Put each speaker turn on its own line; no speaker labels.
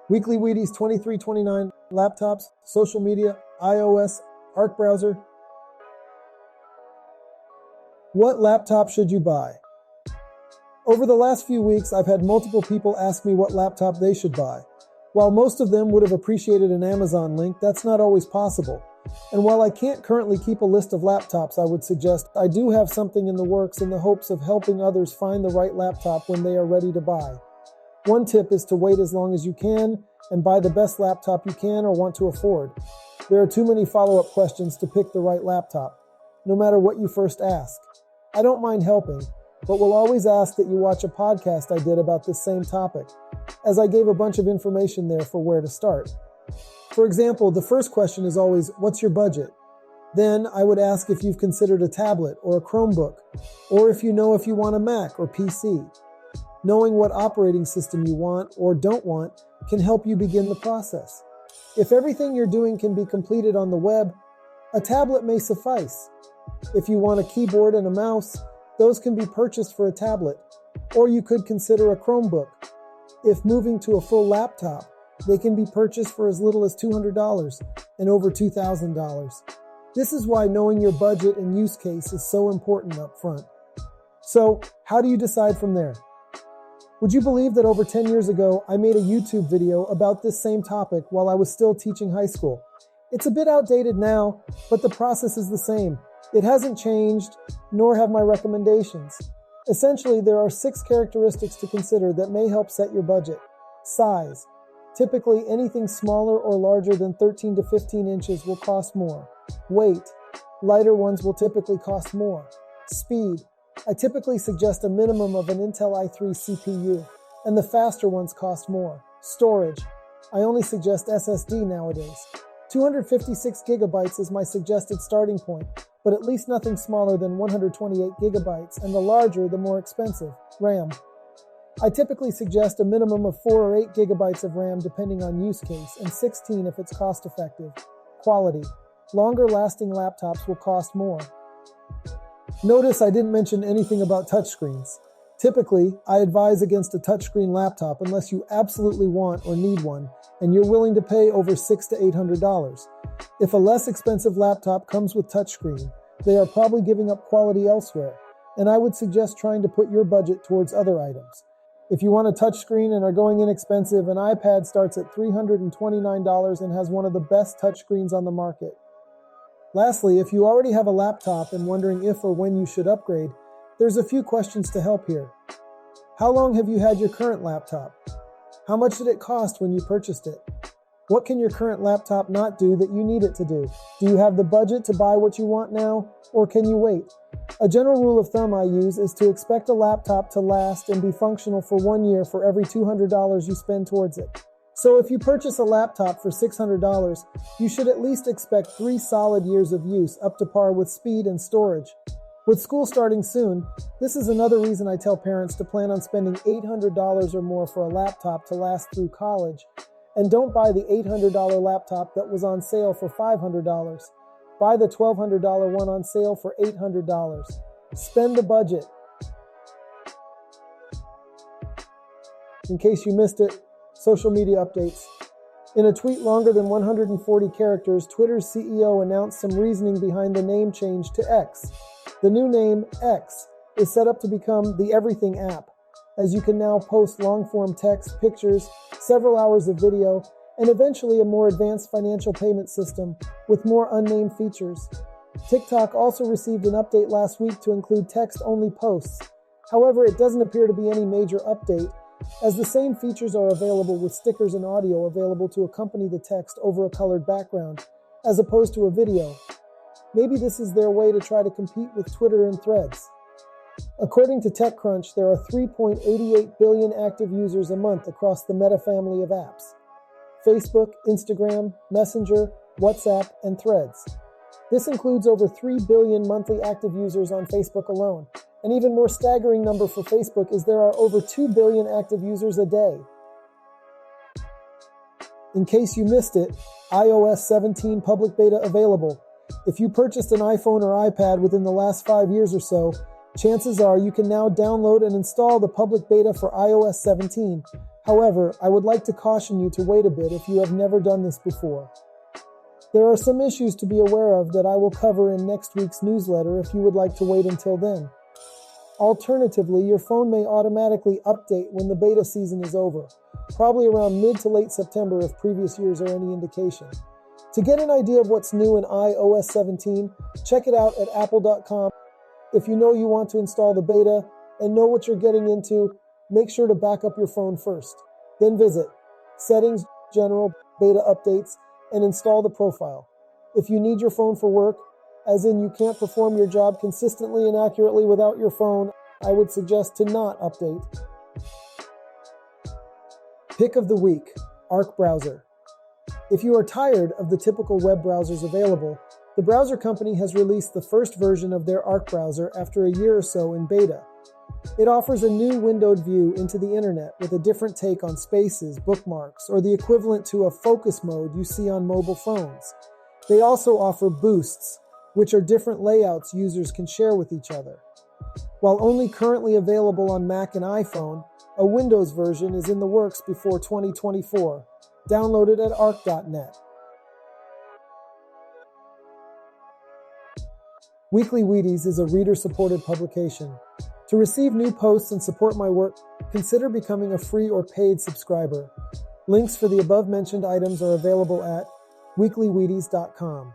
Weekly Wheaties 2329, laptops, social media, iOS, Arc browser. What laptop should you buy? Over the last few weeks, I've had multiple people ask me what laptop they should buy. While most of them would have appreciated an Amazon link, that's not always possible. And while I can't currently keep a list of laptops I would suggest, I do have something in the works in the hopes of helping others find the right laptop when they are ready to buy. One tip is to wait as long as you can and buy the best laptop you can or want to afford. There are too many follow-up questions to pick the right laptop, no matter what you first ask. I don't mind helping, but will always ask that you watch a podcast I did about this same topic, as I gave a bunch of information there for where to start. For example, the first question is always, what's your budget? Then I would ask if you've considered a tablet or a Chromebook, or if you know if you want a Mac or PC. Knowing what operating system you want or don't want can help you begin the process. If everything you're doing can be completed on the web, a tablet may suffice. If you want a keyboard and a mouse, those can be purchased for a tablet, or you could consider a Chromebook. If moving to a full laptop, they can be purchased for as little as $200 and over $2,000. This is why knowing your budget and use case is so important up front. So, how do you decide from there? Would you believe that over 10 years ago, I made a YouTube video about this same topic while I was still teaching high school? It's a bit outdated now, but the process is the same. It hasn't changed, nor have my recommendations. Essentially, there are 6 characteristics to consider that may help set your budget. Size. Typically, anything smaller or larger than 13 to 15 inches will cost more. Weight. Lighter ones will typically cost more. Speed. I typically suggest a minimum of an Intel i3 CPU, and the faster ones cost more. Storage. I only suggest SSD nowadays. 256 gigabytes is my suggested starting point, but at least nothing smaller than 128 gigabytes, and the larger, the more expensive. RAM. I typically suggest a minimum of 4 or 8 gigabytes of RAM depending on use case, and 16 if it's cost effective. Quality. Longer lasting laptops will cost more. Notice I didn't mention anything about touchscreens. Typically, I advise against a touchscreen laptop unless you absolutely want or need one, and you're willing to pay over $600 to $800. If a less expensive laptop comes with touchscreen, they are probably giving up quality elsewhere, and I would suggest trying to put your budget towards other items. If you want a touchscreen and are going inexpensive, an iPad starts at $329 and has one of the best touchscreens on the market. Lastly, if you already have a laptop and wondering if or when you should upgrade, there's a few questions to help here. How long have you had your current laptop? How much did it cost when you purchased it? What can your current laptop not do that you need it to do? Do you have the budget to buy what you want now, or can you wait? A general rule of thumb I use is to expect a laptop to last and be functional for 1 year for every $200 you spend towards it. So if you purchase a laptop for $600, you should at least expect 3 solid years of use up to par with speed and storage. With school starting soon, this is another reason I tell parents to plan on spending $800 or more for a laptop to last through college. And don't buy the $800 laptop that was on sale for $500. Buy the $1,200 one on sale for $800. Spend the budget. In case you missed it, social media updates. In a tweet longer than 140 characters, Twitter's CEO announced some reasoning behind the name change to X. The new name, X, is set up to become the Everything app, as you can now post long-form text, pictures, several hours of video, and eventually a more advanced financial payment system with more unnamed features. TikTok also received an update last week to include text-only posts. However, it doesn't appear to be any major update, as the same features are available with stickers and audio available to accompany the text over a colored background, as opposed to a video. Maybe this is their way to try to compete with Twitter and Threads. According to TechCrunch, there are 3.88 billion active users a month across the Meta family of apps: Facebook, Instagram, Messenger, WhatsApp, and Threads. This includes over 3 billion monthly active users on Facebook alone. An even more staggering number for Facebook is there are over 2 billion active users a day. In case you missed it, iOS 17 public beta available. If you purchased an iPhone or iPad within the last 5 years or so, Chances are you can now download and install the public beta for iOS 17. However, I would like to caution you to wait a bit if you have never done this before. There are some issues to be aware of that I will cover in next week's newsletter if you would like to wait until then. Alternatively, your phone may automatically update when the beta season is over, probably around mid to late September if previous years are any indication. To get an idea of what's new in iOS 17, check it out at apple.com. If you know you want to install the beta and know what you're getting into, make sure to back up your phone first. Then visit Settings, General, Beta Updates, and install the profile. If you need your phone for work, as in you can't perform your job consistently and accurately without your phone, I would suggest to not update. Pick of the week, Arc Browser. If you are tired of the typical web browsers available, the browser company has released the first version of their Arc browser after a year or so in beta. It offers a new windowed view into the internet with a different take on spaces, bookmarks, or the equivalent to a focus mode you see on mobile phones. They also offer boosts, which are different layouts users can share with each other. While only currently available on Mac and iPhone, a Windows version is in the works before 2024. Download it at arc.net. Weekly Wheaties is a reader-supported publication. To receive new posts and support my work, consider becoming a free or paid subscriber. Links for the above-mentioned items are available at weeklywheaties.com.